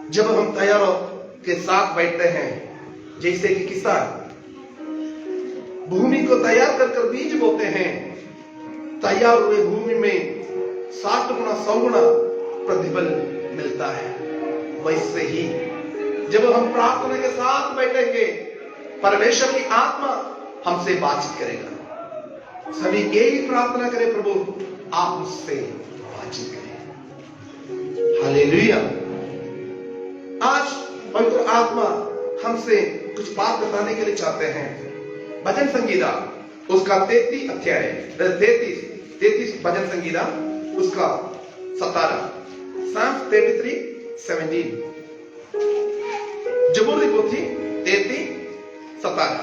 जब हम तैयारों के साथ बैठते हैं, जैसे कि किसान भूमि को तैयार कर कर बीज बोते हैं, तैयार हुए भूमि में 60 गुना 100 गुना प्रतिफल मिलता है। वैसे ही जब हम प्रार्थना के साथ बैठेंगे, परमेश्वर की आत्मा हमसे बातचीत करेगा। सभी यही प्रार्थना करें, प्रभु आप मुझसे बातचीत करें। हालेलुया। आज पवित्र आत्मा हमसे कुछ बात बताने के लिए चाहते हैं। भजन संगीता उसका 33 अध्याय 33 भजन संगीता उसका 17 Psalm 33:17 जबूर ਦੀ ਪੋਥੀ 33:17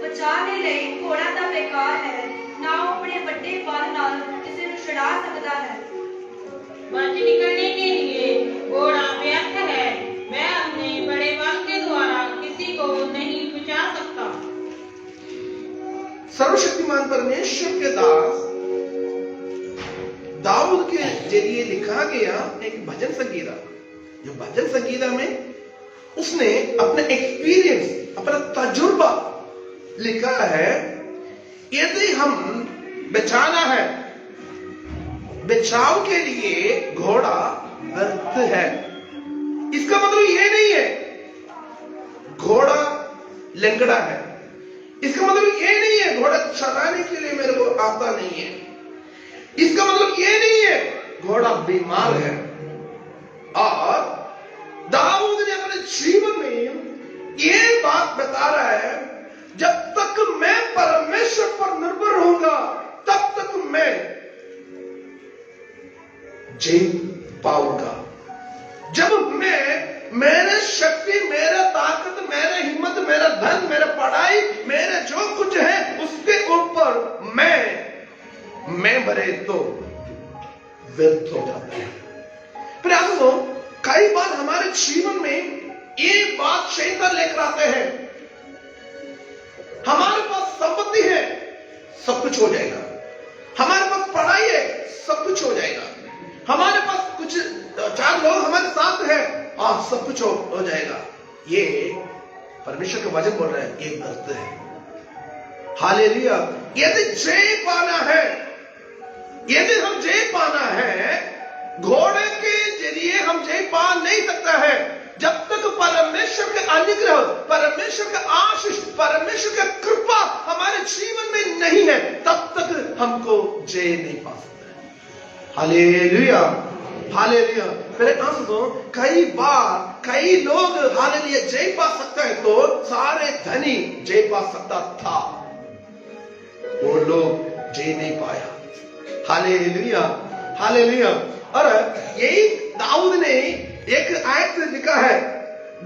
ਬਚਾਣੇ ਲਈ ਘੋੜਾ ਤਾਂ ਬੇਕਾਰ ਹੈ, ਨਾ ਉਹ ਆਪਣੇ ਵੱਡੇ ਬਲ ਨਾਲ ਕਿਸੇ ਨੂੰ ਛੁਡਾ ਸਕਦਾ ਹੈ। बच निकलने के लिए घोड़ा व्यर्थ है, मैं अपने बड़े बल के द्वारा किसी को नहीं बचा सकता। सर्वशक्तिमान परमेश्वर के दास दाऊद के जरिए लिखा गया एक भजन संगीता, जो भजन संगीता में उसने अपना एक्सपीरियंस, अपना तजुर्बा लिखा है। यदि हम बचाना है, बचाव के लिए घोड़ा व्यर्थ है। इसका मतलब यह नहीं है घोड़ा लंगड़ा है। इसका मतलब यह नहीं है घोड़ा चलाने के लिए मेरे को आता नहीं है। इसका मतलब यह नहीं है घोड़ा बीमार है। और दाऊद ने अपने जीवन में यह बात बता रहा है, जब तक मैं परमेश्वर पर निर्भर होऊंगा तब तक मैं जीत पाऊंगा। जब मेरे शक्ति, मेरा ताकत, मेरा हिम्मत, मेरा धन, मेरा पढ़ाई, मेरे जो कुछ है उसके ऊपर मैं मरे तो व्यर्थ हो जाता है। प्रयासों कई बार हमारे जीवन में ये बात शैतान लेकर आते हैं। हमारे पास संपत्ति है, सब कुछ हो जाएगा। हमारे पास पढ़ाई है, सब कुछ हो जाएगा। हमारे पास कुछ 4 लोग हमारे साथ हैं, सब कुछ हो जाएगा। ये परमेश्वर का वचन बोल रहा है, ये व्यर्थ है। हालेलुया। यदि जय पाना है, यदि हम जय पाना है, घोड़े के जरिए हम जय पा नहीं सकता है। जब तक परमेश्वर का अनुग्रह, परमेश्वर का आशीष, परमेश्वर का कृपा हमारे जीवन में नहीं है, तब तक हमको जय नहीं पा सकता। Hallelujah, hallelujah. मेरे आंसू कई बार कई लोग हालेलुया जय पा सकता है, तो सारे धनी जय पा सकता था, वो लोग जय नहीं पाया। Hallelujah, hallelujah. और यही दाऊद ने एक आयत लिखा है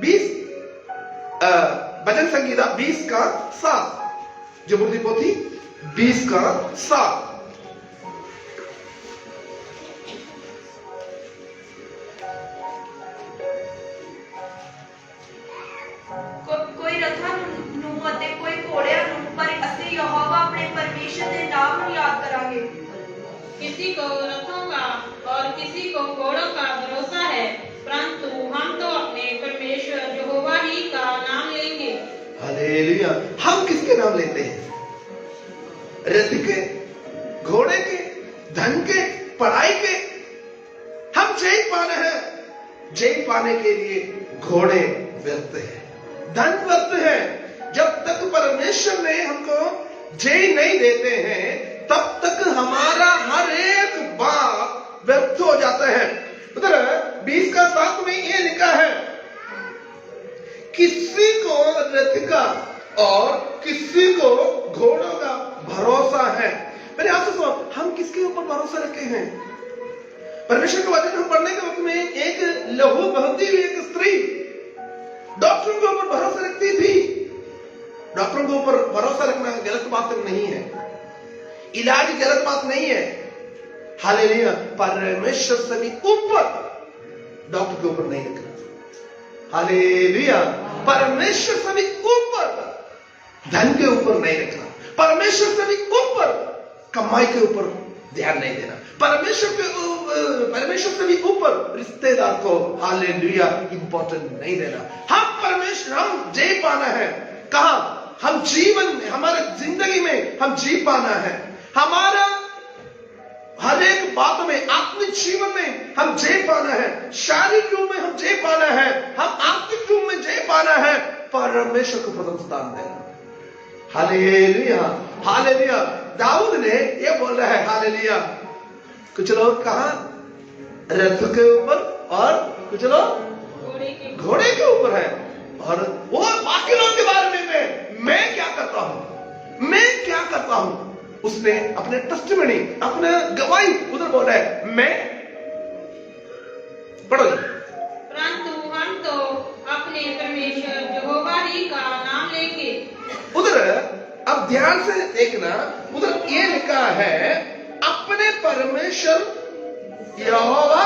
20 भजन संगीता 20:7 जबूर ਦੀ ਪੋਥੀ 20:7 ਕੋਈ ਰਥਾਂ ਨੂੰ ਅਤੇ ਕੋਈ ਘੋੜਿਆਂ ਨੂੰ, ਪਰ ਅਸੀਂ ਯਹੋਵਾ ਆਪਣੇ ਪਰਮੇਸ਼ਰ ਦੇ ਨਾਮ ਨੂੰ ਯਾਦ ਕਰਾਂਗੇ। किसी को रथों का और किसी को घोड़ों का भरोसा है, परंतु हम तो अपने परमेश्वर यहोवा ही का नाम लेंगे। हालेलुया। हम किसके नाम लेते हैं? रथ के, घोड़े के, धन के, पढ़ाई के। हम जय पाना है, जय पाने के लिए घोड़े व्यर्थ है, धन व्यर्थ है। जब तक परमेश्वर ने हमको जय नहीं देते हैं, तब तक हमारा हर एक बात व्यर्थ हो जाता है। उधर 20:7 में ये लिखा है, किसी को रथ का और किसी को घोड़ों का भरोसा है। मेरे आंसू हम किसके ऊपर भरोसा रखे हैं? परमेश्वर के वचन हम पढ़ने के वक्त में एक लहू बहती हुई एक स्त्री डॉक्टरों के ऊपर भरोसा रखती थी। डॉक्टरों के ऊपर भरोसा रखना गलत बात नहीं है, इलाज गलत बात नहीं है। हालेलुया। परमेश्वर से भी ऊपर डॉक्टर के ऊपर नहीं रखना। हालेलुया। परमेश्वर से भी ऊपर धन के ऊपर नहीं रखना, परमेश्वर से भी ऊपर कमाई के ऊपर ध्यान नहीं देना। परमेश्वर से भी ऊपर रिश्तेदार को हालेलुया इंपॉर्टेंट नहीं देना। हम जी पाना है कहा? हम जीवन में, हमारे जिंदगी में हम जी पाना है। हमारा हर एक बात में, आत्मिक जीवन में हम जी पाना है, शारीरिक रूप में हम जी पाना है, हम आत्मिक रूप में जी पाना है। परमेश्वर को प्रथम स्थान देना। Hallelujah, hallelujah. दाऊद ने ये बोल रहा है हालेलुया। कुछ लोग कहा रथ के ऊपर और कुछ लोग घोड़े के ऊपर है। और वो बाकी लोगों के बारे में मैं क्या करता हूं, मैं क्या करता हूं। उसने अपने टेस्टिमनी, अपने गवाही उधर बोल रहा है। मैं पढ़ो जी। परंतु हम तो अपने परमेश्वर यहोवा ही का नाम लेंगे। उधर अब ध्यान से देखना, उधर ये लिखा है अपने परमेश्वर यहोवा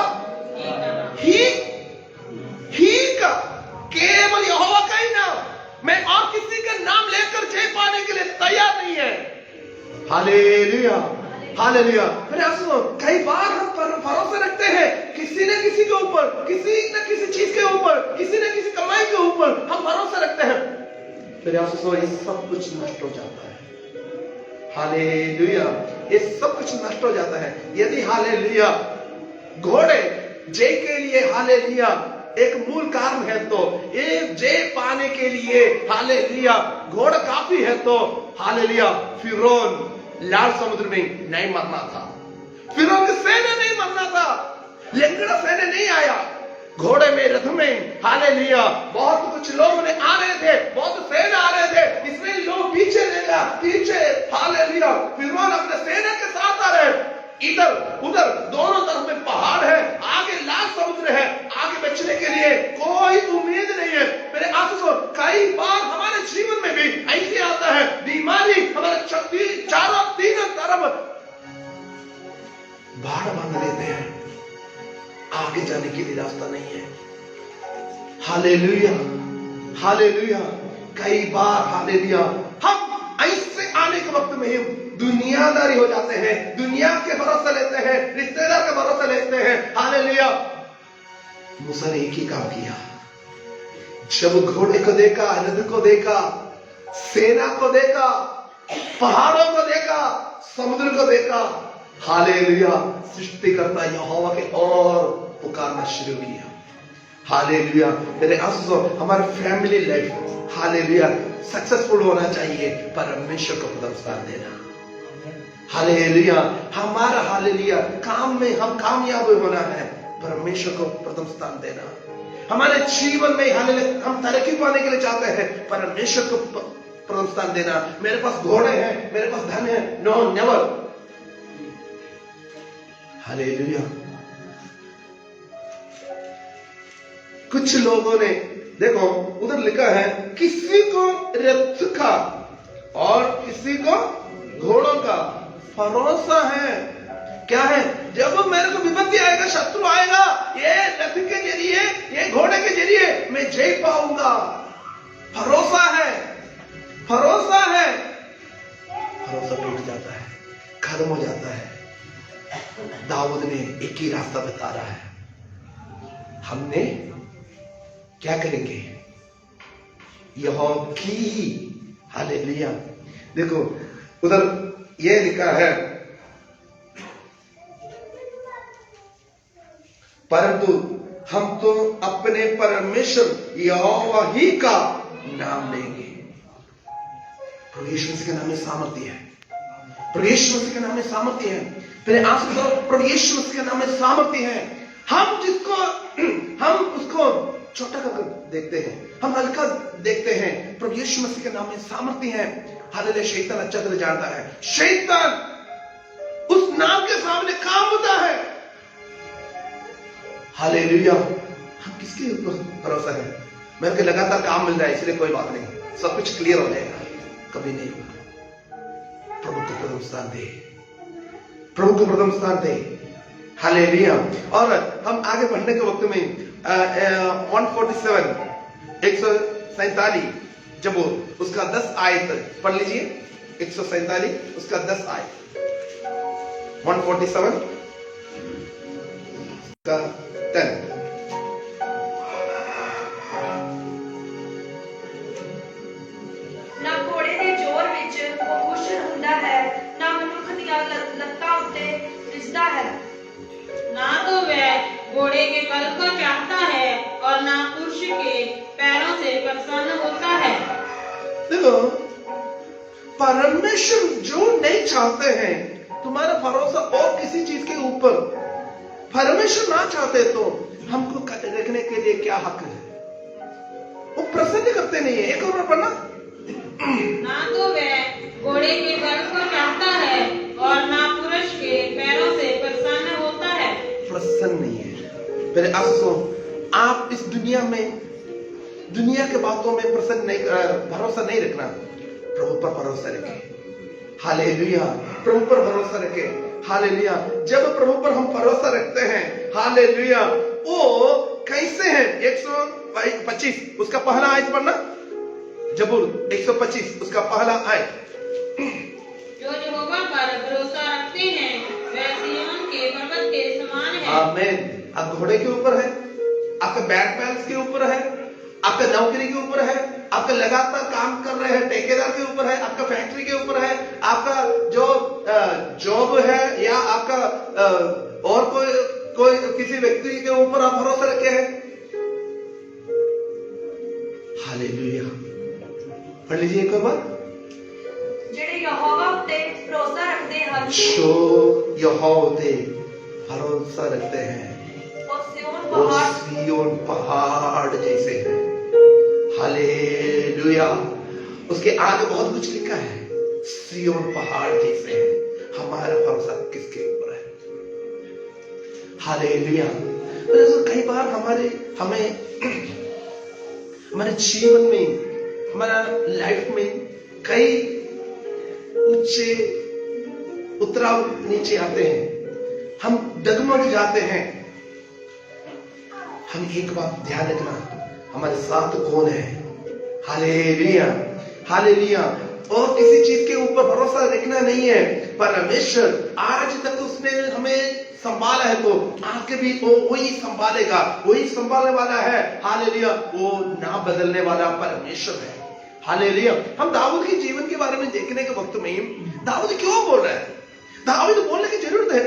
ही का, केवल यहोवा का ही नाम। मैं और किसी का नाम लेकर जय पाने के लिए तैयार नहीं है। Hallelujah, hallelujah. मेरे सुनो, कई बार हम भरोसा रखते हैं किसी न किसी के ऊपर, किसी न किसी चीज के ऊपर, किसी न किसी कमाई के ऊपर हम भरोसा रखते हैं। फिर सुनो, ये सब कुछ नष्ट हो जाता है। हालेलुया, ये सब कुछ नष्ट हो जाता है। यदि हालेलुया घोड़े जय के लिए हालेलुया एक मूल कारण है, तो ये जय पाने के लिए हालेलुया घोड़ा काफी है, तो हालेलुया फिरौन लाल समुद्र में नहीं मरना था। फिरौन की सेना नहीं मरना था। लंगड़ा सेना नहीं आया घोड़े में, रथ में। हालेलुया बहुत कुछ लोग ने आ रहे थे, बहुत सेना आ रहे थे, इसमें लोग पीछे देखा, पीछे हालेलुया फिरौन अपने सेना के साथ आ रहे। इधर उधर दोनों तरफ में पहाड़ है, आगे लाल समुद्र है, आगे बचने के लिए कोई उम्मीद नहीं है। मेरे आंसू, कई बार हमारे जीवन में भी ऐसे आता है, बीमारी हमारे चारों तीनों तरफ बाढ़ बांध लेते हैं, आगे जाने के लिए रास्ता नहीं है। Hallelujah, hallelujah. कई बार हालेलुया हम ऐसे आने के वक्त में ही दुनियादारी हो जाते हैं, दुनिया के भरोसा लेते हैं, रिश्तेदार का भरोसा लेते हैं। हालेलुया। मूसा ने एक ही काम किया, जब घोड़े को देखा, रथ को देखा, सेना को देखा, पहाड़ों को देखा, समुद्र को देखा, हालेलुया सृष्टिकर्ता यहोवा के और पुकारना शुरू किया। हालेलुया। मेरे आंसू, हमारे फैमिली लाइफ हालेलुया सक्सेसफुल होना चाहिए, परमेश्वर को प्रथम स्थान देना। हालेलुया। हमारा हालेलुया काम में हम कामयाब होना है, परमेश्वर को प्रथम स्थान देना। हमारे जीवन में हालेलुया हम तरक्की पाने के लिए चाहते हैं, परमेश्वर को प्रथम स्थान देना। मेरे पास घोड़े हैं, मेरे पास धन है, नो नेवर। हालेलुया। कुछ लोगों ने देखो उधर लिखा है, किसी को रथ का और किसी को घोड़ों का भरोसा है। क्या है? जब मेरे को विपत्ति आएगा, शत्रु आएगा, ये रथ के जरिए, ये घोड़े के जरिए मैं जय पाऊंगा। भरोसा है, भरोसा है। भरोसा टूट जाता है, खत्म हो जाता है। दाऊद ने एक ही रास्ता बता रहा है, हमने क्या करेंगे? यहोवा की। हालेलुया। देखो उधर ये लिखा है, परंतु हम तो अपने परमेश्वर यहोवा ही का नाम लेंगे। प्रभु यीशु मसीह के नाम में सामर्थ्य है, प्रभु यीशु मसीह के नाम में सामर्थ्य है। मेरे आंसू दो, प्रभु यीशु मसीह के नाम में सामर्थ्य है। हम उसको छोटा कर देखते हैं, हम हल्का देखते हैं, प्रभु यीशु मसीह के नाम में सामर्थ्य है। हालेलुया। शैतान अच्छा तरह जानता है, शैतान उस नाम के सामने काम होता है। हालेलुया। हम किसके ऊपर भरोसा है? मेरे को लगातार काम मिल रहा है, इसलिए कोई बात नहीं, सब कुछ क्लियर हो जाएगा। कभी नहीं होगा। प्रभु को प्रथम स्थान दे, प्रभु को प्रथम स्थान दे। हालेलुया। और हम आगे बढ़ने के वक्त में 147 147 जब उसका 10 आयत पढ़ लीजिए। 147 उसका 10 आयत। 147 का 10। ਨਾ ਘੋੜੇ ਦੇ ਜ਼ੋਰ ਵਿੱਚ ਉਹ ਖੁਸ਼ ਹੁੰਦਾ ਹੈ, ਨਾ ਮਨੁੱਖ ਦੀਆਂ ਲੱਤਾਂ ਉੱਤੇ ਰਿਸਦਾ ਹੈ। ना तो वह घोड़े के बल को चाहता है और ना पुरुष के पैरों से प्रसन्न होता है। देखो, परमेश्वर जो नहीं चाहते हैं तुम्हारा भरोसा और किसी चीज के ऊपर, परमेश्वर ना चाहते तो हमको रखने के लिए क्या हक है? वो प्रसन्न करते नहीं है। एक और पढ़ना। ना तो वह घोड़े के बल को चाहता है और ना पुरुष के पैरों से प्रसन्न होता है। प्रसन्न नहीं है। मेरे अफसोस, आप इस दुनिया में दुनिया के बातों में प्रसन्न नहीं, भरोसा नहीं रखना। प्रभु पर भरोसा रखें। हालेलुया। प्रभु पर भरोसा रखें। हालेलुया। जब प्रभु पर हम भरोसा रखते हैं, हालेलुया, वो कैसे हैं? 125 उसका पहला आयत पढ़ना। जबूर 125 उसका पहला आयत। जो यहोवा पर भरोसा रखते हैं वह सिय्योन के पर्वत के समान है। आमीन। आप घोड़े के ऊपर है, आपके बैंक बैलेंस के ऊपर है, आपके नौकरी के ऊपर है, आपके लगातार काम कर रहे हैं ठेकेदार के ऊपर है, आपका फैक्ट्री के ऊपर है, आपका जो जॉब है, या आपका और कोई किसी व्यक्ति के ऊपर आप भरोसा रखे हैं। हालेलुया। पढ़ लीजिए एक बार। ਜਿਹੜੇ ਯਹੋਵਾ ਉੱਤੇ ਭਰੋਸਾ ਰੱਖਦੇ ਹਨ जो यहोवा पे भरोसा रखते हैं ਉਹ ਸਿਯੋਨ वो ਪਹਾੜ सिय्योन पहाड़ जैसे है। हालेलुया। उसके आगे बहुत कुछ लिखा है। सिय्योन पहाड़ जैसे है। हमारा भरोसा किसके ऊपर है? हालेलुया। कई बार हमें हमारे जीवन में, हमारा लाइफ में कई ऊंचे उतराव नीचे आते हैं, हम डगमग जाते हैं। हम एक बात ध्यान रखना, हमारे साथ कौन है? हालेलुया। हालेलुया। और किसी चीज के ऊपर भरोसा रखना नहीं है। परमेश्वर आज तक उसने हमें संभाला है तो आगे भी वो वही संभालेगा, वही संभालने वाला है। हालेलुया। वो ना बदलने वाला परमेश्वर है। हालेलुया। हम दाऊद के जीवन के बारे में देखने के वक्त में दाऊद क्यों बोल रहे हैं? दाऊद बोलने की जरूरत है,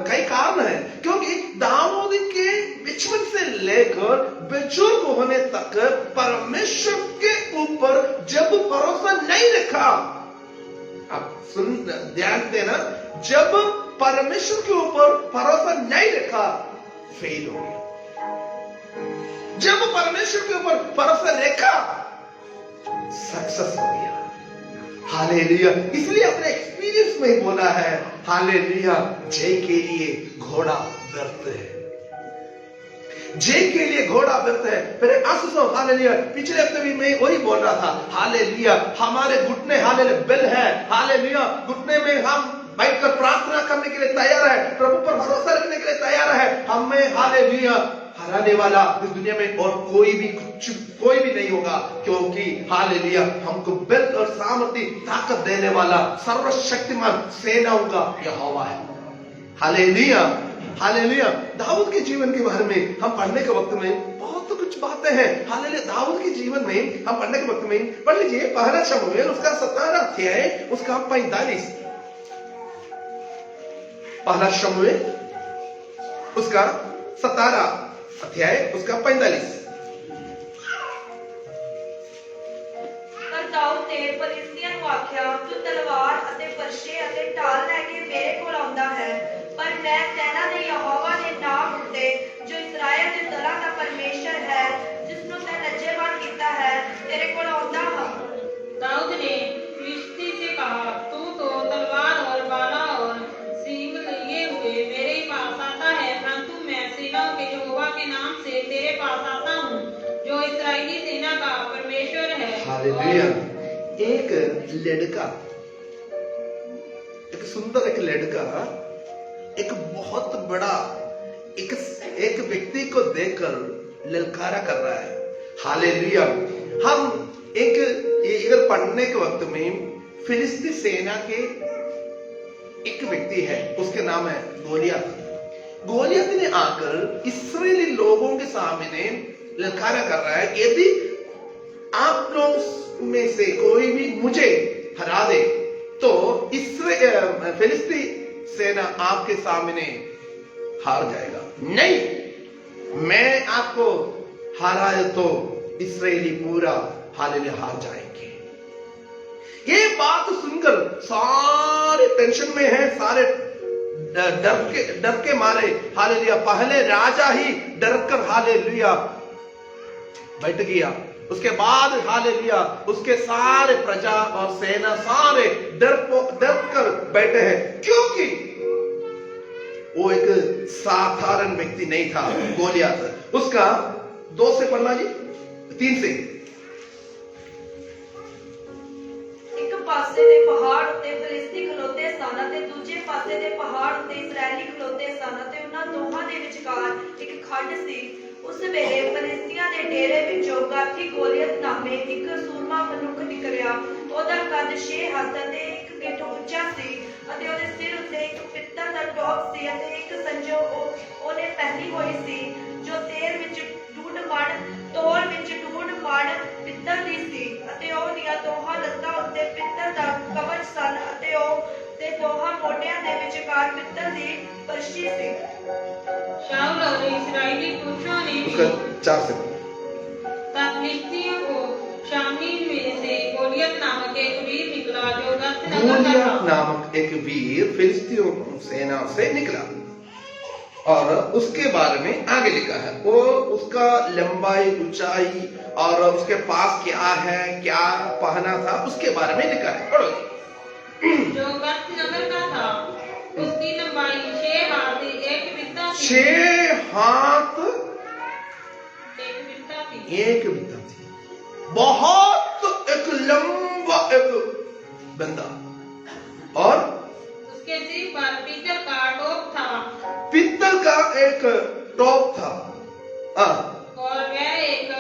कई कारण है। क्योंकि दाऊद के बचपन से लेकर बुजुर्ग होने तक परमेश्वर के ऊपर जब भरोसा नहीं रखा, आप सुन ध्यान देना, जब परमेश्वर के ऊपर भरोसा नहीं रखा फेल हो गया। जब परमेश्वर के ऊपर भरोसा रखा सक्सेस हो गया। हालेलुया। इसलिए अपने एक्सपीरियंस में ही बोला है, हालेलुया, जय के लिए घोड़ा व्यर्थ है। जय के लिए घोड़ा व्यर्थ है। मेरे आंसू, हालेलुया। पिछले हफ्ते भी मैं वही बोल रहा था। हालेलुया। हमारे घुटने हालेलुया बेल है। हालेलुया। घुटने में हम बैठकर प्रार्थना करने के लिए तैयार है, प्रभु पर भरोसा रखने के लिए तैयार है। हमें हालेलुया हराने वाला इस दुनिया में और कोई भी नहीं होगा, क्योंकि हालेलुया हमको बल और सामर्थ्य ताकत देने वाला सर्वशक्तिमान सेनाओं का यहोवा है। हालेलुया। हालेलुया। दाऊद के जीवन के बारे में हम पढ़ने के वक्त में बहुत कुछ बातें हैं। हालेलुया। दाऊद के जीवन में हम पढ़ने के वक्त में पढ़ लीजिए पहला शमूएल उसका 17 अध्याय उसका 45। पहला शमूएल उसका 17 अध्याय उसका 45। ਪਰ ਦਾਊਦ ਨੇ ਫਲਿਸਤੀਆਂ ਨੂੰ ਆਖਿਆ, ਤੂੰ ਤਲਵਾਰ ਅਤੇ ਫਰਸ਼ੇ ਅਤੇ ਢਾਲ ਲੈ ਕੇ ਮੇਰੇ ਕੋਲ ਆਉਂਦਾ ਹੈ, ਪਰ ਮੈਂ ਸੈਨਾ ਦੇ ਯਹੋਵਾ ਦੇ ਨਾਮ ਉੱਤੇ, ਜੋ ਇਸਰਾਇਲ ਦੇ ਦਲਾਂ ਦਾ ਪਰਮੇਸ਼ਰ ਹੈ, ਜਿਸ ਨੂੰ ਤੈਂ ਨੱਜੇਬਾਨ ਕੀਤਾ ਹੈ, ਤੇਰੇ ਕੋਲ ਆਉਂਦਾ ਹਾਂ। दाऊद ने फिलिस्ती से कहा, तू तो तलवार और भाला और सींग लिए हुए मेरे पास आता है, परंतु मैं सेनाओं के यहोवा के नाम से तेरे पास आता हूँ, जो इस्राएली सेना का परमेश्वर है। हालेलुया। एक लड़का, एक सुंदर एक लड़का, एक बहुत बड़ा एक व्यक्ति को देखकर ललकारा कर रहा है। हालेलुया। हम एक इधर पढ़ने के वक्त में फिलिस्ती सेना के एक व्यक्ति है, उसके नाम है गोलियत। गोलियत ने आकर इस्राएली लोगों के सामने ललकारा कर रहा है, यदि आप लोग में से कोई भी मुझे हरा दे तो फिलिस्ती सेना आपके सामने हार जाएगा। नहीं, मैं आपको हराया तो इस्राएली पूरा हालेलुया हार जाएंगे। ये बात सुनकर सारे टेंशन में है, सारे डर के मारे हालेलुया, पहले राजा ही डर कर हालेलुया बैठ गया, उसके बाद हालेलुया उसके सारे प्रजा और सेना सारे डर कर बैठे हैं, क्योंकि वो एक साधारण व्यक्ति नहीं था गोलियत। उसका 2 से पढ़ना जी, 3 से। ਇੱਕ ਪਾਸੇ ਦੇ ਪਹਾੜ ਉੱਤੇ ਫਿਲਿਸਤੀ ਖਲੋਤੇ ਸਨ ਅਤੇ ਦੂਜੇ ਪਾਸੇ ਦੇ ਪਹਾੜ ਉੱਤੇ ਇਸਰਾਇਲੀ ਖਲੋਤੇ ਸਨ ਅਤੇ ਉਹਨਾਂ ਦੋਹਾਂ ਦੇ ਵਿਚਕਾਰ ਇੱਕ ਖੱਡ ਸੀ। ਉਸ ਵੇਲੇ ਫਿਲਿਸਤੀਆਂ ਦੇ ਡੇਰੇ ਵਿੱਚੋਂ ਗਾਥੀ ਗੋਲੀਅਤ ਨਾਮੇ ਇੱਕ ਸੂਰਮਾ ਮਨੁੱਖ ਨਿਕਲਿਆ। ਉਹਦਾ ਕੱਦ 6 ਹੱਥ ਅਤੇ 1 ਗਿੱਠ ਉੱਚਾ ਸੀ ਅਤੇ ਉਹਦੇ ਸਿਰ ਉੱਤੇ ਇੱਕ ਪਿੱਤਲ ਦਾ ਟੋਪ ਸੀ ਅਤੇ ਇੱਕ ਸੰਜੋ ਉਹਨੇ ਪਹਿਨੀ ਹੋਈ ਸੀ, ਜੋ ਤੇਲ ਵਿੱਚ ਡੂਢ ਮਣ ਪਿੱਤਲ ਦੀ ਸੀ ਅਤੇ ਉਹਦੀਆਂ ਦੋਹਾਂ ਲੱਤਾਂ ਉੱਤੇ ਪਿੱਤਲ ਦਾ ਕਵਚ ਸਨ ਅਤੇ ਉਹ ਤੇ ਦੋਹਾਂ ਮੋਢਿਆਂ ਦੇ ਵਿਚਕਾਰ ਪਿੱਤਲ ਦੀ ਪਰਛੀ ਸੀ। शाऊल और इस्राएली पुरुषों ने उसका 4 से। तब फिलिस्तियों को शामी में से गोलियत नामक एक वीर निकला जो गत नगर का गोलियत था। नामक एक वीर फिलिस्तियों सेना से निकला और उसके बारे में आगे लिखा है। वो उसका लंबाई, ऊंचाई और उसके पास क्या है, क्या पहना था, उसके बारे में लिखा है। पढ़ो। जो गत नगर का था, उसकी लंबाई 6 हाथ 1 बित्ता थी। 6 हाथ 1 बित्ता थी। 1 बित्ता थी। बहुत एक लंबा एक बंदा, और उसके सिर पर पीतल का टोप था पित्तल का एक टॉप था, और वह एक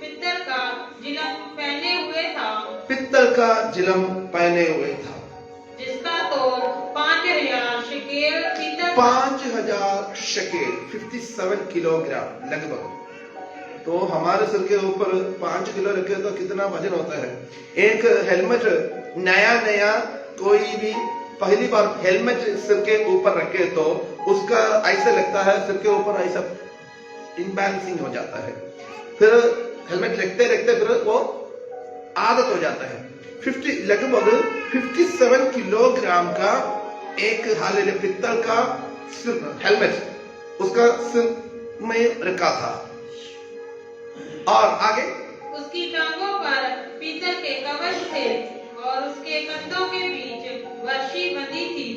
पित्तल का जिलम पहने हुए था, पित्तल का जिलम पहने हुए था, जिसका तोल 5000 शेकेल पीतल था। 5000 शकेल 57 किलोग्राम लगभग। तो हमारे सिर के ऊपर 5 किलो रखे तो कितना वजन होता है। एक हेलमेट नया कोई भी पहली बार हेलमेट सिर के ऊपर रखे तो उसका ऐसा लगता है, सिर के ऊपर ऐसा इनबैलेंसिंग हो जाता है, फिर हेलमेट रखते फिर वो आदत हो जाता है। लगभग 57 किलोग्राम का एक हालेलुया पित्तल का हेलमेट उसका सिर में रखा था। और आगे उसकी टांगों पर पीतल के कवच थे और उसके कंधों के बीच वर्षी बंधी थी।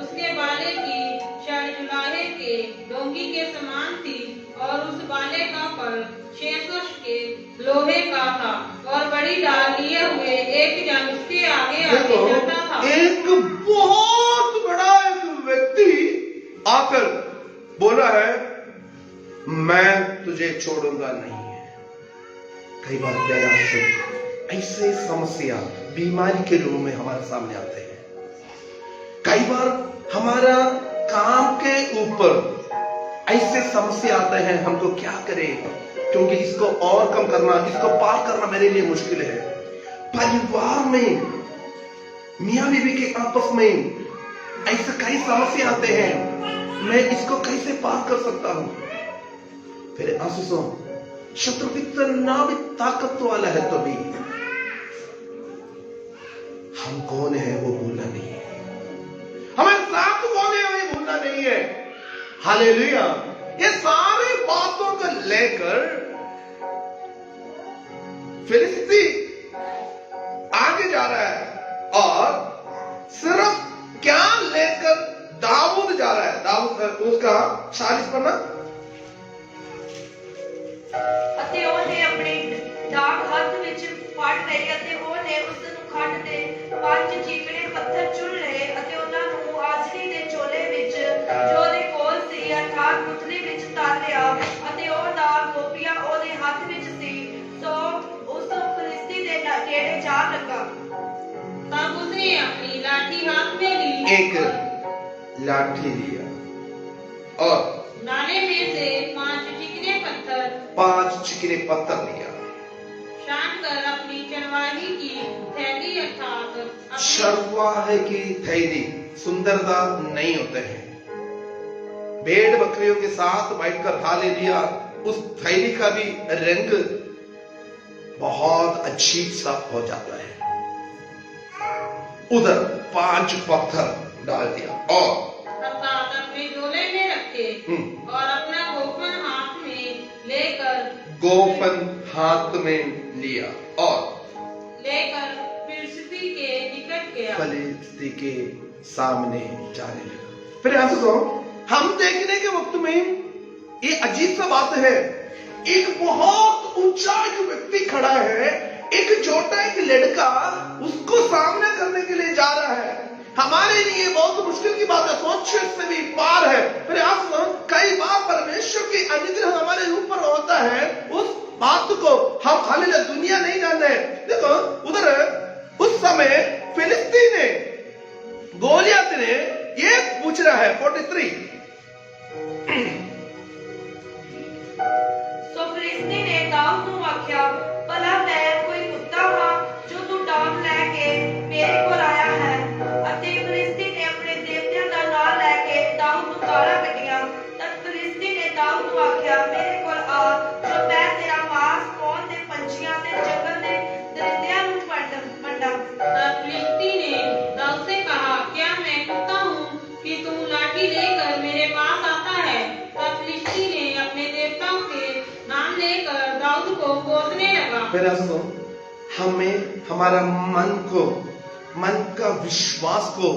उसके बाले की छड़ जुलाहे के डोंगी के समान थी और उस बाले का फल 600 के लोहे का था और बड़ी डाल लिए हुए एक जन उसके आगे चलता था। एक बहुत बड़ा एक व्यक्ति आकर बोला है, मैं तुझे छोड़ूंगा नहीं है। कई बार ऐसे समस्या बीमारी के रूप में हमारे सामने आते हैं। कई बार हमारा काम के ऊपर ऐसे समस्या आते हैं, हमको क्या करें, क्योंकि इसको और कम करना, इसको पार करना मेरे लिए मुश्किल है। परिवार में मियां बीवी के आपस में ऐसे कई समस्या आते हैं, मैं इसको कैसे पार कर सकता हूं। फिर आंसू शत्रु कितना भी ताकत वाला है तो भी हम कौन है वो भूलना नहीं है, हमें साथ कौन है वो भूलना नहीं है। हालेलुया। ये सारी बातों को लेकर फिलिस्ती आगे जा रहा है और सिर्फ क्या लेकर दाऊद जा रहा है। दाऊद उसका 40 पन्ना। ਅਤੇ ਉਹਨੇ ਆਪਣੀ ਡਾਕ ਹੱਥ ਵਿੱਚ ਫੜ ਲਈ ਅਤੇ ਉਹਨੇ ਉਸ ਨੂੰ ਖੱਡ ਦੇ 5 ਚੀਕਣੇ ਪੱਥਰ ਚੁਣ ਲਏ ਅਤੇ ਉਹਨਾਂ ਨੂੰ ਆਜਰੀ ਦੇ ਚੋਲੇ ਵਿੱਚ ਜੋ ਉਹਦੇ ਕੋਲ ਸੀ ਅਰਥਾਤ ਪੁਤਲੀ ਵਿੱਚ ਤਾਲਿਆ ਅਤੇ ਉਹਦਾ ਗੋਪੀਆ ਉਹਦੇ ਹੱਥ ਵਿੱਚ ਸੀ, ਸੋ ਉਸ ਫਿਲਿਸਤੀ ਦੇ ਨੇੜੇ ਜਾ ਲੱਗਾ। तब उसने अपनी लाठी हाथ में ली एक लाठी लिया और नाले में से 5 चिकने पत्थर लिया। छान कर अपनी चरवाही की थैली अर्थात चरवाहे की थैली सुंदरता नहीं होते हैं। भेड़ बकरियों के साथ बैठकर हालेलुया उस थैली का भी रंग बहुत अजीब सा हो जाता है। उधर 5 पत्थर डाल दिया और अर्थात अपने झोले में रखे और अपना गोफन हाथ में लिया और लेकर फिलिस्ती के निकट गया। फिलिस्ती के सामने जाने लगा। फिर यहां से हम देखने के वक्त में ये अजीब सा बात है। एक बहुत ऊंचा एक व्यक्ति खड़ा है, एक छोटा एक लड़का उसको सामना करने के लिए जा रहा है। हमारे लिए बहुत मुश्किल की बात है, सोच से भी पार है। फिर आप कई बार परमेश्वर की अनुग्रह हमारे ऊपर होता है, उस बात को हम हालेलुया दुनिया नहीं जानते। देखो उधर उस समय फिलिस्ती ने गोलियत ने ये पूछ रहा है 43 सो फिलिस्ती ने दाऊद ਨੂੰ ਆਖਿਆ ਭਲਾ ਮੈਂ ਕੋਈ ਕੁੱਤਾ ਹਾਂ ਜੋ ਤੂੰ ਡਾਂਗ ਲੈ ਕੇ ਮੇਰੇ ਕੋਲ ਆਇਆ ਹੈ। ਅਤੇ ਫਿਲਿਸਤੀ ਨੇ ਆਪਣੇ ਦੇਵਤਿਆਂ ਦਾ ਨਾਮ ਲੈ ਕੇ ਦਾਊਦ ਨੂੰ ਗਾਲਾਂ ਕੱਢੀਆਂ। ਤਦ ਫਿਲਿਸਤੀ ਨੇ ਦਾਊਦ ਨੂੰ ਆਖਿਆ ਮੇਰੇ ਕੋਲ ਆ ਜੋ ਮੈਂ ਤੇਰਾ ਮਾंस ਕੌਣ ਦੇ ਪੰਛੀਆਂ ਤੇ ਜੰਗਲ ਦੇ ਦਰਿੰਦਿਆਂ ਨੂੰ ਵੰਡਾਂ। फिलिस्ती ने दाऊद से कहा क्या मैं कुत्ता हूँ कि तू लाठी लेकर मेरे पास आता है। तब फिलिस्ती ने अपने देवताओं के नाम लेकर दाऊद को कोसने लगा। मेरा सुनो, हमें हमारा मन का विश्वास को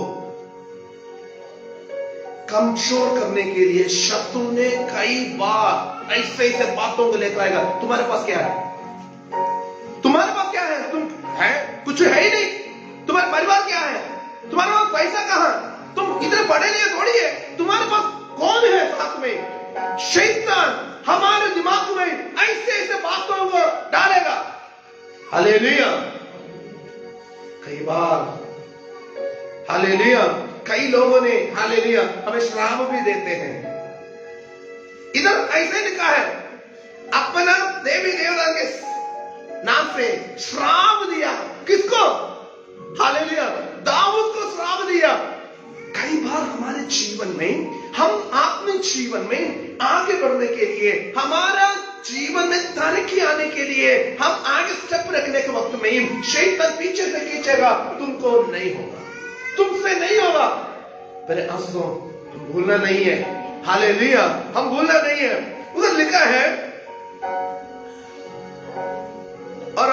कमजोर करने के लिए शत्रु ने कई बार ऐसे बातों को लेकर आएगा। तुम्हारे पास क्या है? तुम्हारे पास क्या है? तुम है कुछ है ही नहीं। तुम्हारा परिवार क्या है? तुम्हारे पास पैसा कहां? तुम इधर पढ़े नहीं थोड़ी है। तुम्हारे पास कौन है साथ में? शैतान हमारे दिमाग में ऐसे बातों को डालेगा। हालेलुया। कई बार हालेलुया कई लोगों ने हालेलुया हमें श्राप भी देते हैं। इधर ऐसे लिखा है अपना देवी देवता के नाम से श्राप दिया। किसको? हालेलुया दाऊद को श्राप दिया। कई बार हमारे जीवन में हम अपने जीवन में आगे बढ़ने के लिए, हमारा जीवन में तरक्की आने के लिए हम आगे स्टेप रखने के वक्त में शैतान पीछे से खींचेगा। तुमको नहीं होगा, तुमसे नहीं होगा। मेरे आंसू हम भूलना नहीं है। हालेलुया हम भूलना नहीं है। उधर लिखा है और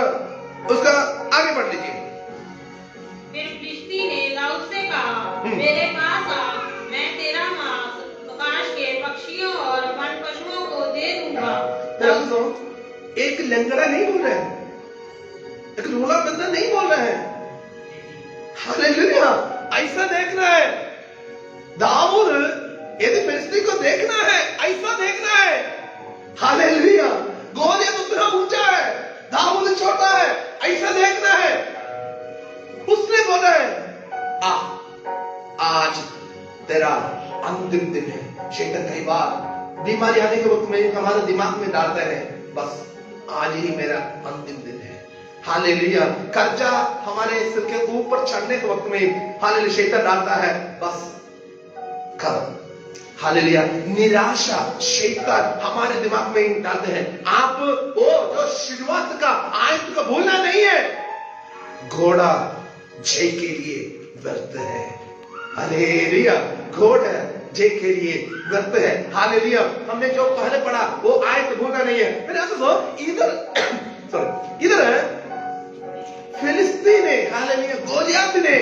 उसका आगे बढ़ लीजिए। फिर फिलिस्ती ने दाऊद से कहा मेरे पास आ, मैं तेरा मांस आकाश के पक्षियों और वन पशुओं को दे दूंगा। एक लंगड़ा नहीं बोल रहा है, एक लूला बंदा नहीं बोल रहा है। हालेलुया ऐसा देख रहा है दाऊद। यदि फिलिस्ती को देखना है ऐसा देखना है। हालेलुया गोलियत उतना ऊंचा है, दाऊद छोटा है, ऐसा देखना है। उसने बोला है आज तेरा अंतिम दिन है। शैतान कई बार बीमारी आने के वक्त में हमारे दिमाग में डालता है बस आज ही मेरा अंतिम दिन है। हालेलुया कर्जा हमारे सिर के ऊपर चढ़ने के वक्त में हालेलुया शैतान डालता है बस कर। हालेलुया निराशा शैतान हमारे दिमाग में डालते हैं। आप वो जो शुरुआत का आयत को भूलना नहीं है। घोड़ा जय के लिए व्यर्थ है। हालेलुया घोड़ा जय के लिए व्यर्थ है। हालेलुया हमने जो पहले पढ़ा वो आयत भूलना नहीं है। मेरे इधर फिलिस्ती ने हालेलुया गोलियत ने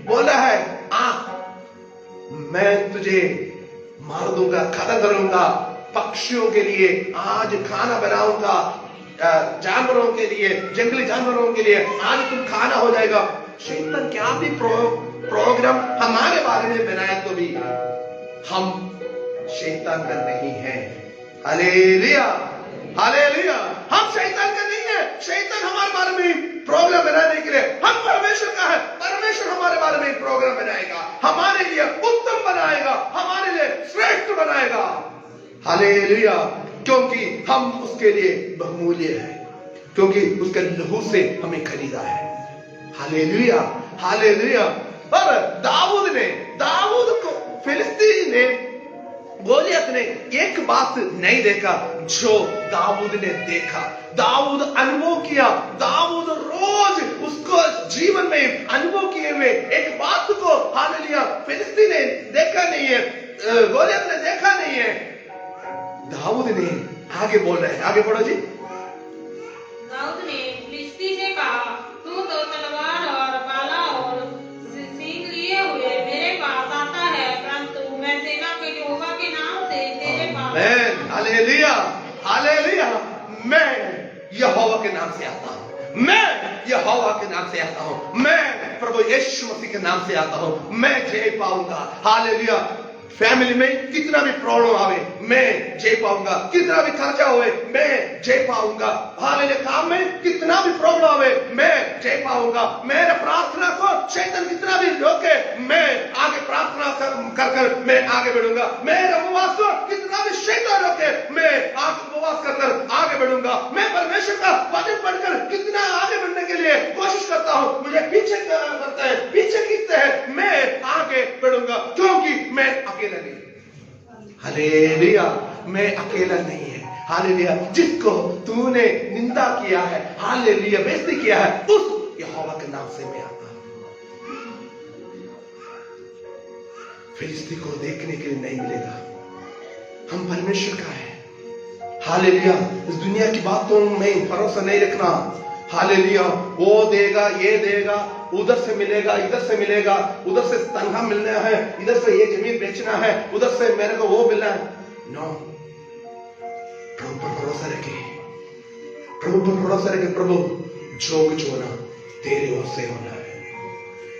बोला है मैं तुझे मार दूंगा, खत्म करूंगा। पक्षियों के लिए आज खाना बनाऊंगा, जानवरों के लिए, जंगली जानवरों के लिए आज तुम खाना हो जाएगा। शैतान क्या भी प्रोग्राम हमारे बारे में बनाया तो भी हम शैतान का नहीं है। हालेलुया हालेलुया हम शैतान का नहीं है। शैतान हमारे बारे में प्रोग्राम बनाने के लिए हम परमेश्वर का है। परमेश्वर हमारे बारे में प्रोग्राम बनाएगा, हमारे लिए उत्तम बनाएगा, हमारे लिए श्रेष्ठ बनाएगा। हालेलुया। क्योंकि हम उसके लिए बहुमूल्य है, क्योंकि उसके लहू से हमें खरीदा है। Hallelujah, hallelujah. और दाऊद को फिलिस्तीन ने, गोलियत ने एक बात नहीं देखा जो दाऊद ने देखा, दाऊद अनुभव किया। दाऊद रोज उसको जीवन में अनुभव किए हुए एक बात को, हालेलुया, फिलिस्तीन ने देखा नहीं है, गोलियत ने देखा नहीं है। दाऊद ने आगे बोल रहे हैं, आगे पढ़ो जी। दाऊद ने फिलिस्ती से कहा, तू तो तलवार और भाला और सींग लिए हुए मेरे पास आता है, परंतु मैं सेना के यहोवा के नाम से तेरे पास। आमीन, हालेलुया, हालेलुया। मैं यहोवा के नाम से आता हूं, मैं यहोवा के नाम से आता हूं, मैं प्रभु यीशु मसीह के नाम से आता हूं, मैं जय पाऊंगा। हालेलुया। फैमिली में कितना भी प्रॉब्लम आवे, मैं जय पाऊंगा। कितना भी खर्चा हुए, मैं जय पाऊंगा। हालेलुया। काम में कितना भी प्रॉब्लम आवे, मैं जय पाऊंगा। मेरे प्रार्थना को शैतान कितना भी रोके, मैं आगे प्रार्थना कर मैं आगे बढ़ूंगा। मेरे उपवास को कितना भी शैतान रोके, मैं आगे उपवास कर आगे बढ़ूंगा। मैं परमेश्वर का वचन पढ़कर कितना आगे बढ़ने के लिए कोशिश करता हूं, मुझे पीछे करता है, पीछे खींचते हैं, मैं आगे बढ़ूंगा, क्योंकि मैं अकेला नहीं। हालेलुया। मैं अकेला नहीं है। हालेलुया। जिसको तूने निंदा किया है, हालेलुया, बेइज्जती किया है, उस यहोवा के नाम से मैं आता हूं। फिलिस्ती को देखने के लिए नहीं मिलेगा, हम परमेश्वर का है। हालेलुया। इस दुनिया की बातों में भरोसा नहीं रखना। हालेलुया। वो देगा, ये देगा, उधर से मिलेगा, इधर से मिलेगा, उधर से तनख्वाह मिलना है, इधर से ये जमीन बेचना है, उधर से मेरे को वो मिलना है। नो, प्रभु पर भरोसा रखे, प्रभु पर भरोसा रखे। प्रभु जो कुछ होना तेरे ओर से होना है,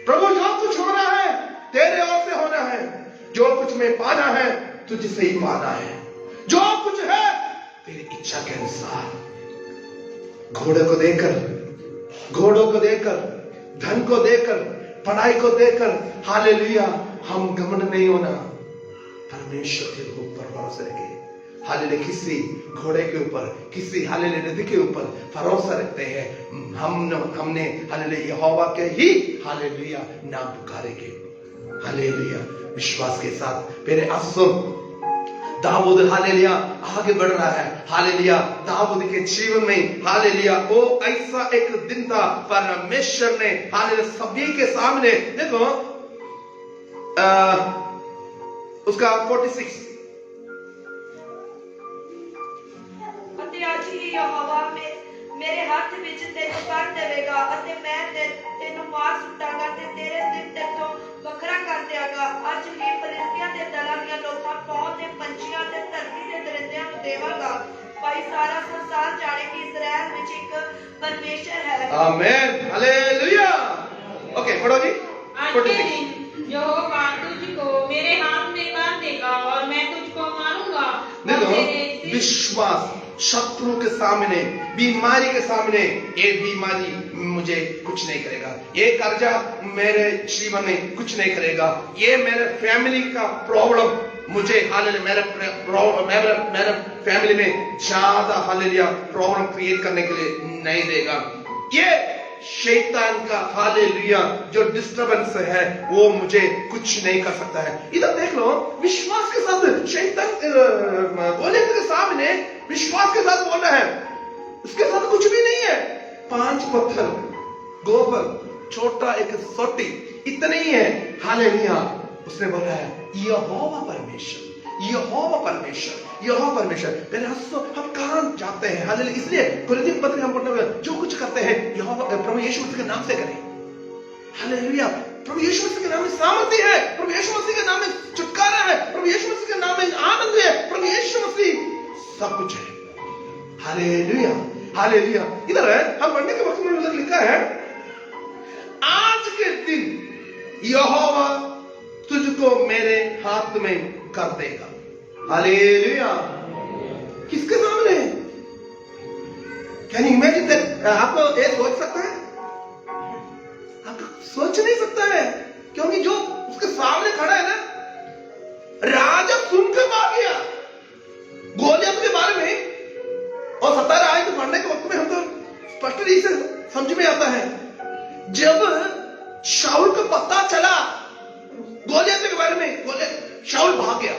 प्रभु जो कुछ होना है तेरे ओर से होना है। जो कुछ में पाना है तुझसे ही पाना है, जो कुछ है तेरी इच्छा के अनुसार। घोड़े को देकर, घोड़ों को देकर, धन को देकर, पढ़ाई को देकर, हालेलुया, हम घमंड नहीं होना। परमेश्वर के ऊपर भरोसा रखे। हालेलुया। किसी घोड़े के ऊपर, किसी हालेलुया नदी के ऊपर भरोसा रखते हैं। हमने हालेलुया यहोवा के ही हालेलुया नाम पुकारेंगे। हालेलुया। विश्वास के साथ मेरे आंसू दाऊद हालेलुया आगे बढ़ रहा है। हालेलुया। दाऊद के जीवन में हालेलुया वो ऐसा एक दिन था, परमेश्वर ने हालेलुया सभी के सामने, देखो उसका 46, ਅਤੇ ਅੱਜ ਹੀ ਯਹੋਵਾ ਮੇਰੇ ਹੱਥ ਵਿੱਚ ਤੈਨੂੰ ਕਰ ਦੇਵੇਗਾ ਅਤੇ ਮੈਂ ਤੈਨੂੰ ਮਾਰ ਸੁੱਟਾਂਗਾ ਤੇ ਤੇਰੇ ਸਿਰ ਤੇਥੋਂ ਵੱਖਰਾ ਕਰ ਦਿਆਂਗਾ। ਅੱਜ ਹੀ ਫਲਿਸਤੀਆਂ ਦੇ ਦਲਾਂ ਦੀਆਂ ਲੋਥਾਂ ਪੌਣ ਦੇ ਪੰਛੀਆਂ ਤੇ ਧਰਤੀ ਦੇ ਦਰਿੰਦਿਆਂ ਨੂੰ ਦੇਵਾਂਗਾ। ਭਾਈ ਸਾਰਾ ਸੰਸਾਰ ਜਾਣੇ ਕਿ ਇਜ਼ਰਾइल ਵਿੱਚ ਇੱਕ ਪਰਮੇਸ਼ਰ ਹੈ। आमीन, हालेलुया। ओके, पढ़ो जी। आज के दिन यहोवा तुझको मेरे हाथ में कर देगा और मैं तुझको मारूंगा। देखो, विश्वास शत्रु के सामने, बीमारी के सामने, ये बीमारी मुझे कुछ नहीं करेगा, ये कर्जा मेरे जीवन में कुछ नहीं करेगा, ये मेरे फैमिली का प्रॉब्लम मुझे हालेलुया मेरे फैमिली में ज्यादा हालेलुया प्रॉब्लम क्रिएट करने के लिए नहीं देगा। ये शैतान का हालेलुया जो डिस्टर्बेंस है वो मुझे कुछ नहीं कर सकता है। इधर देख लो, विश्वास के साथ शैतान बोले के सामने विश्वास के साथ बोल रहा है, उसके साथ कुछ भी नहीं है। 5 पत्थर, गोबर, छोटा एक सोटी, इतने ही है। हालेलुया। उसने बोला है यहोवा परमेश्वर, यहोवा परमेश्वर, यहोवा परमेश्वर। मेरे हंसो, हम कहां जाते हैं? हालेलुया। इसलिए कुरिन्थियों के पत्र हम पढ़ने में जो कुछ करते हैं यहोवा प्रभु यीशु मसीह के नाम से करें। हालेलुया। प्रभु यीशु मसीह के नाम में सामर्थ्य है, प्रभु यीशु मसीह के नाम में छुटकारा है, प्रभु यीशु मसीह के नाम में आनंद है, प्रभु यीशु मसीह सब कुछ है। Hallelujah, hallelujah. इधर है हम पढ़ने के वक्त में उधर लिखा है, आज के दिन यहोवा तुझको मेरे हाथ में कर देगा। हालेलुया। किसके सामने? Can you imagine that? आपको ये सोच सकता है? आपको सोच नहीं सकता है, क्योंकि जो उसके सामने खड़ा है ना, राजा सुनकर भाग गया। गोलियत के बारे में और 17 आयत पढ़ने के वक्त में हम तो स्पष्ट रूप से समझ में आता है, जब शाऊल को पता चला गोलियत के बारे में, गोलियत शाऊल भाग गया।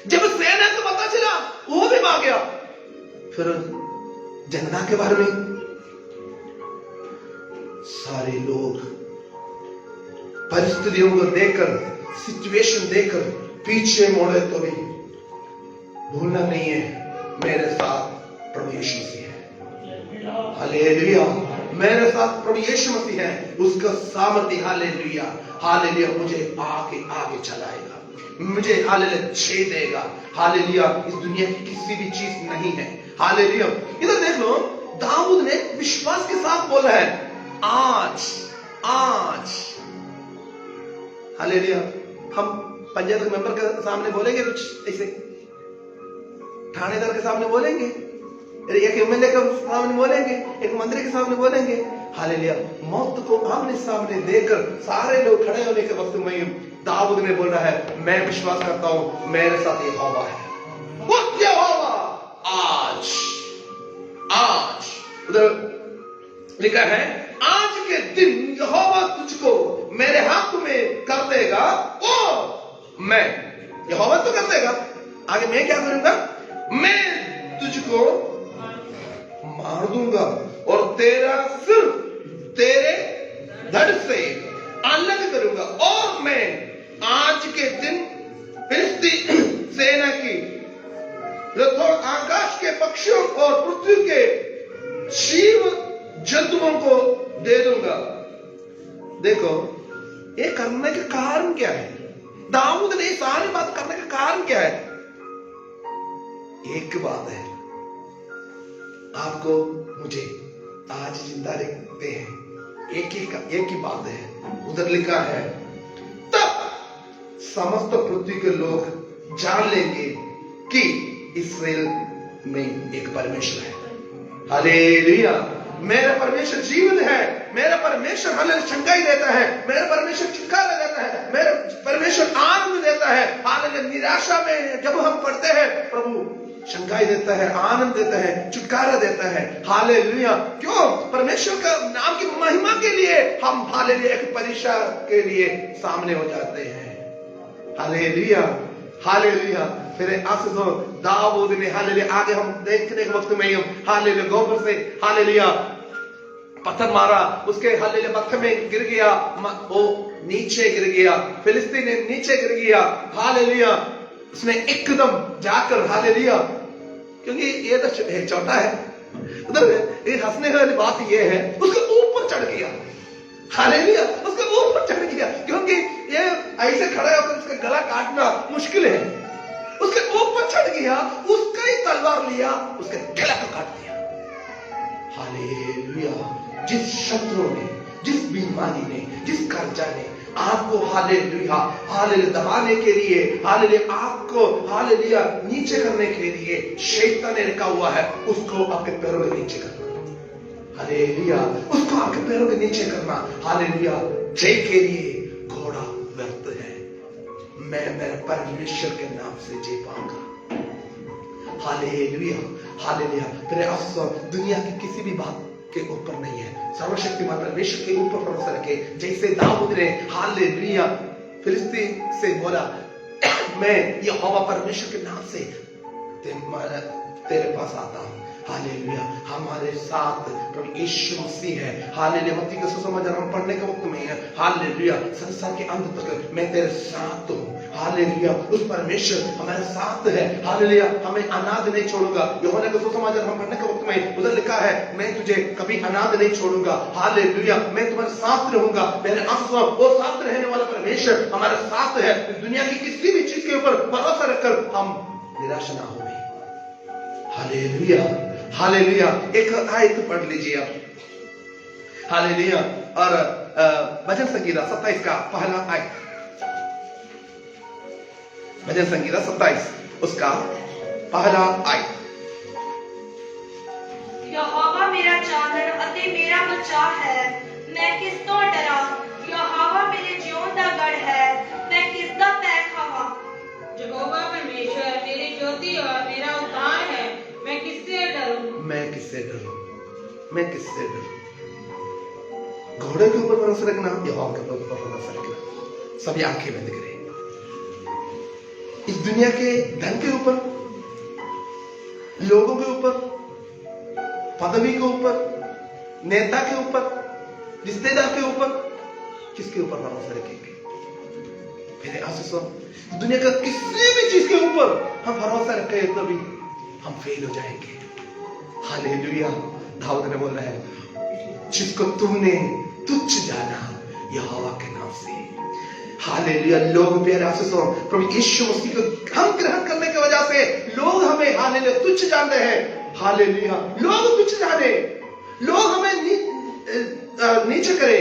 जब सेना को पता चला वो भी भाग गया। फिर जनता के बारे में सारे लोग परिस्थितियों को देखकर, सिचुएशन देखकर पीछे मुड़े तो भी भूलना नहीं है मेरे साथ प्रभु यीशु मसीह है। हालेलुया, मेरे साथ प्रभु यीशु मसीह है, उसका सामर्थ्य हालेलुया, हालेलुया मुझे आगे आगे चलाएगा, मुझे हालेलुया छेदेगा। हालेलुया, इस दुनिया की किसी भी चीज नहीं है। हालेलुया, इधर देख लो, दाऊद ने विश्वास के साथ बोला है आज आज। हालेलुया, हम पंचायत मेंबर के सामने बोलेंगे कुछ ऐसे, थानेदार के सामने बोलेंगे, एक एमएलए के सामने बोलेंगे, एक मंत्री के सामने बोलेंगे। हालेलुया, मौत को आमने सामने देखकर सारे लोग खड़े होने के वक्त में दाऊद ने बोला है मैं विश्वास करता हूं मेरे साथ यहोवा है। वो यहोवा आज आज, उधर लिखा है आज के दिन यहोवा तुझको मेरे हाथ में कर देगा, ओ मैं, यहोवा तो कर देगा, आगे मैं क्या करूंगा, मैं तुझको मार दूंगा और तेरा सिर तेरे धड़ से अलग करूंगा, और मैं आज के दिन फिलिस्ती सेना की रथों, आकाश के पक्षियों और पृथ्वी के जीव जंतुओं को दे दूंगा। देखो ये करने का कारण क्या है, दाऊद ने सारी बात करने का कारण क्या है? एक बात है, आपको मुझे आज जिंदा रखते हैं, एक ही बात है। उधर लिखा है तब समस्त पृथ्वी के लोग जान लेंगे कि इस्राएल में एक परमेश्वर है। हालेलुया, मेरा परमेश्वर जीवित है, मेरा परमेश्वर हालेलुया शंका ही देता है, मेरा परमेश्वर छुटकारा देता है, मेरा परमेश्वर आनंद देता है। हालेलुया, निराशा में जब हम पढ़ते हैं प्रभु शंकाई देता है, आनंद देता है, छुटकारा देता है। हालेलुया, क्यों? परमेश्वर का नाम की महिमा के लिए हम हालेलुया एक परीक्षा के लिए सामने हो जाते हैं। Hallelujah, hallelujah. फिर आसो दाऊद ने हालेलुया, आगे हम देखने के वक्त में हालेलुया गोबर से हालेलुया पत्थर मारा, उसके हालेलुया पत्थर में गिर गया, वो नीचे गिर गया, फिलिस्तीन ने नीचे गिर गया। हालेलुया, उसने एकदम जाकर हालेलुया, क्योंकि ये तो छोटा है, उधर ये हंसने वाली बात ये है उसके ऊपर चढ़ गया। हालेलुया, उसके ऊपर चढ़ गया, क्योंकि ये ऐसे खड़ा होकर उसका गला काटना मुश्किल है। उसके ऊपर चढ़ गया, उसका ही तलवार लिया, उसके गला को काट दिया। हालेलुया, जिस शत्रु ने, जिस बीमारी ने, जिस कर्जा ने आपको हालेलुया हालेलुया दबाने के लिए, हालेलुया आपको हालेलुया नीचे करने के लिए शैतान ने रखा हुआ है, उसको आपके पैरों के नीचे करना। हालेलुया, उसको आपके पैरों के नीचे करना। हालेलुया, जय के लिए घोड़ा व्यर्थ है, मैं मेरे परमेश्वर के नाम से जय पाऊंगा। Hallelujah, hallelujah. तेरे अफसर दुनिया की किसी भी बात के ऊपर नहीं है, सर्वशक्तिमान परमेश्वर के ऊपर भरोसा रखे। जैसे दाऊद ने हालेलुया फिलिस्तीन से बोला मैं यहोवा परमेश्वर के नाम से तेरे पास आता हूं। हालेलुया, हमारे साथ प्रभु यीशु मसीह है। हालेलुया, मत्ती का सुसमाचार हम पढ़ने के वक्त में है, हालेलुया संसार के अंत तक मैं तेरे साथ हूं। हालेलुया, उस परमेश्वर हमारे साथ है। हालेलुया, हमें अनाथ नहीं छोड़ूंगा। यूहन्ना का सुसमाचार हम पढ़ने के वक्त में उधर लिखा है मैं तुझे कभी अनाथ नहीं छोड़ूंगा। हालेलुया, मैं तुम्हारे साथ रहूंगा। मेरे आंसू वो साथ रहने वाला परमेश्वर हमारे साथ है। दुनिया की किसी भी चीज के ऊपर भरोसा रखकर हम निराश ना हो। Hallelujah, hallelujah. एक आयत पढ़ लीजिए आप, हालेलुया, और भजन संगीता 27 का पहला आयत, भजन संगीता 27 उसका पहला आयत। यहोवा मेरा चानन अते मेरा बचा है, मैं किस तो डरा। यहोवा मेरे जिउं दा गढ़ है, मैं किस दा पै खावां। मैं किससे डरूं? घोड़े के ऊपर भरोसा रखना, यहोवा के ऊपर भरोसा रखना। सभी आंखें बंद करें। इस दुनिया के धन के ऊपर, लोगों के ऊपर, पदवी के ऊपर, नेता के ऊपर, रिश्तेदार के ऊपर, किसके ऊपर भरोसा रखेंगे? मेरे आशीषों, दुनिया का किसी भी चीज के ऊपर हम भरोसा रखें तो भी हम फेल हो जाएंगे। हालेलुया। दाऊद ने बोला है, जिसको तुमने तुच्छ जाना यहोवा के नाम से। हालेलुया। लोग प्यारे आशीषों, प्रभु यीशु मसीह को हम ग्रहण करने की वजह से लोग हमें हालेलुया तुच्छ जान रहे हैं। हालेलुया। लोग तुच्छ जाने, लोग हमें नीचे करे,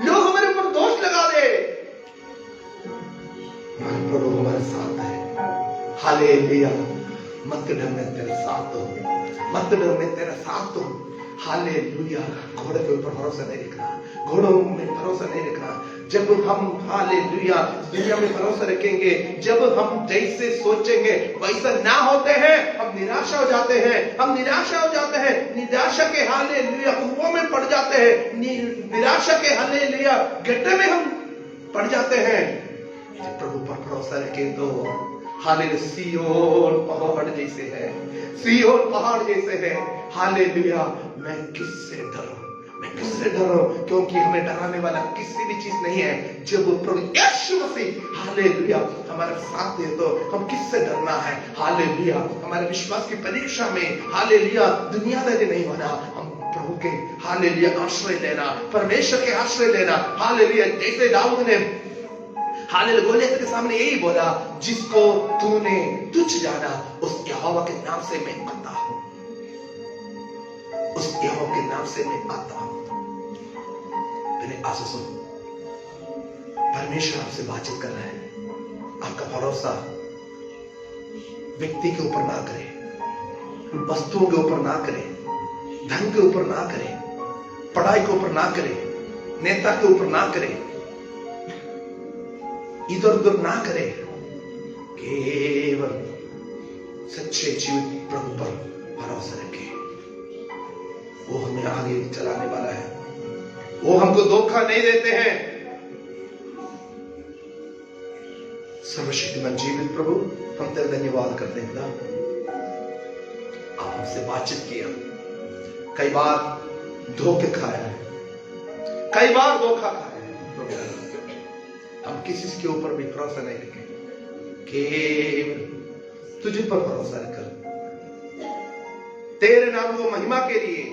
लोग हमारे ऊपर दोष लगा दे, प्रभु हमारे साथ है। हालेलुया। मत डर, मैं तेरे साथ हूं। मत डर, मैं तेरे साथ हूं। हालेलुया। घोड़े के ऊपर भरोसा नहीं रखना, घोड़ों में भरोसा नहीं रखना। जब हम हालेलुया दुनिया में भरोसा रखेंगे, जब हम जैसे सोचेंगे वैसा ना होते हैं, हम निराशा हो जाते हैं। हम निराशा हो जाते हैं, निराशा के हालेलुया कुओं में पड़ जाते हैं, निराशा के हालेलुया गड्ढे में हम पड़ जाते हैं। जब प्रभु पर भरोसा रखें तो हालेलुया सिय्योन पहाड़ जैसे है, सिय्योन पहाड़ जैसे है। हालेलुया। मैं किससे डरूं? मैं किससे डरूं? क्योंकि हमें डराने वाला किसी भी चीज नहीं है। जब प्रभु यीशु मसीह हालेलुया हमारे साथ है तो हम किससे डरना है? हालेलुया। हमारे विश्वास की परीक्षा में हालेलुया दुनियादारी नहीं होना, हम प्रभु के हालेलुया आश्रय लेना, परमेश्वर के आश्रय लेना। हालेलुया। जैसे दाऊद ने हालेलुया गोलियत के सामने यही बोला, जिसको तूने तुच्छ जाना उस यहोवा के नाम से मैं आता हूं, उस यहोवा के नाम से मैं आता हूं। मेरे आशीषों, परमेश्वर आपसे बातचीत कर रहा है। आपका भरोसा व्यक्ति के ऊपर ना करें, वस्तुओं के ऊपर ना करें, धन के ऊपर ना करें, पढ़ाई के ऊपर ना करें, नेता के ऊपर ना करें, इधर उधर ना करें। केवल सच्चे जीवित प्रभु पर भरोसा रखें। वो हमें आगे चलाने वाला है, वो हमको धोखा नहीं देते हैं। सर्वशक्तिमान जीवित प्रभु, हम तेरा धन्यवाद करते हैं। खुदा, आप हमसे बातचीत किया, कई बार धोखे खाया है, कई बार धोखा खाया है प्रभु। हम किसी के ऊपर भी भरोसा नहीं रखें, केवल तुझे पर भरोसा रखकर तेरे नाम को महिमा के लिए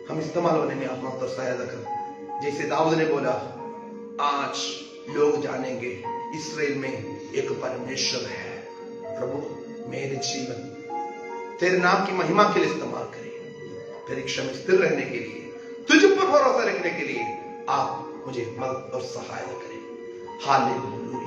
हम इस्तेमाल होने में अपना तो सहायता कर। जैसे दाऊद ने बोला, आज लोग जानेंगे इस्राएल में एक परमेश्वर है। प्रभु मेरे जीवन तेरे नाम की महिमा के लिए इस्तेमाल करें। परीक्षा में स्थिर रहने के लिए, तुझ पर भरोसा रखने के लिए आप मुझे मदद और सहायता करें। हालेलुया।